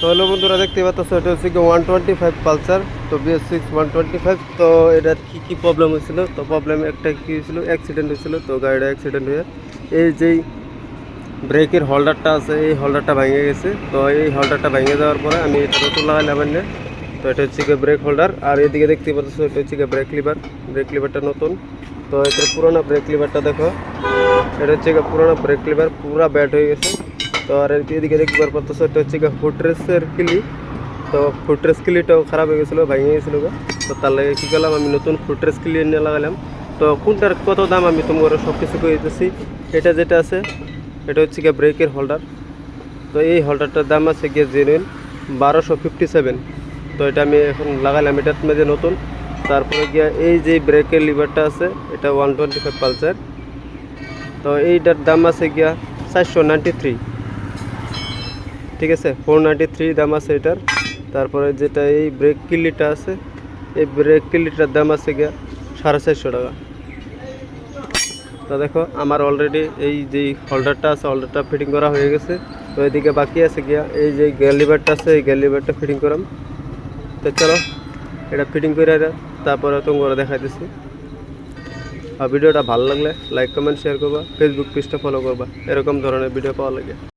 তো হলো বন্ধুরা, দেখতে পাচ্ছ এটা হচ্ছে কি 125 পালসার। তো BS6 125। তো এটার কি প্রবলেম হয়েছিল? তো প্রবলেম একটা কি হয়েছিল, অ্যাক্সিডেন্ট হয়েছিল। তো গাড়িটা অ্যাক্সিডেন্ট হয়ে এই যেই ব্রেকের হোল্ডারটা আছে, এই হোল্ডারটা ভেঙে গেছে। তো এই হোল্ডারটা ভেঙে যাওয়ার পরে আমি এটা নতুন লাগাইলাম এনে। তো এটা হচ্ছে কি ব্রেক হোল্ডার, আর এদিকে দেখতে পাচ্ছ এটা হচ্ছে কি ব্রেক লিভার। ব্রেক লিভারটা নতুন। তো এটা পুরোনো ব্রেক লিভারটা দেখো, এটা হচ্ছে কি পুরোনো ব্রেক লিভার, পুরা ব্যাট হয়ে গেছে। তো আর এদিকে দেখতে পাচ্ছ এটা হচ্ছে কি ফুটরেসের কিলি। তো ফুটরেস কিলিটাও খারাপ হয়ে গেছিলো, ভেঙে গেছিলো। তো তার লাগে কী করলাম, আমি নতুন ফুটরেস কিলি এনে লাগালাম। তো কোনটার কত দাম আমি তোমার সব কিছু করে দিতেছি। এটা যেটা আছে এটা হচ্ছে গিয়ে ব্রেকের হোল্ডার। তো এই হোল্ডারটার দাম আছে গিয়ে জেনুইন 1257। তো এটা আমি এখন লাগালাম, এটার মধ্যে নতুন। তারপরে গিয়া এই যে ব্রেকের লিভারটা আছে এটা 125 পালসার। তো এইটার দাম আছে গিয়া 493। ঠিক আছে, 493 দাম আছে এটার। তারপরে যেটা এই ব্রেক কিলিটা আছে, এই ব্রেক কিলিটার দাম আছে গিয়া 450 টাকা। তো দেখো আমার অলরেডি এই যে হোল্ডারটা আছে, হোল্ডারটা ফিটিং করা হয়ে গেছে। তো এদিকে বাকি আছে গিয়া এই যে গ্যাল লিভারটা আছে, এই গ্যাল লিভারটা ফিটিং করাম। তো চলো এটা ফিটিং করে তারপরে তোমার দেখাই দিচ্ছি। আর ভিডিওটা ভালো লাগলে লাইক কমেন্ট শেয়ার করবা, ফেসবুক পেজটা ফলো করবা এরকম ধরনের ভিডিও পাওয়া লাগে।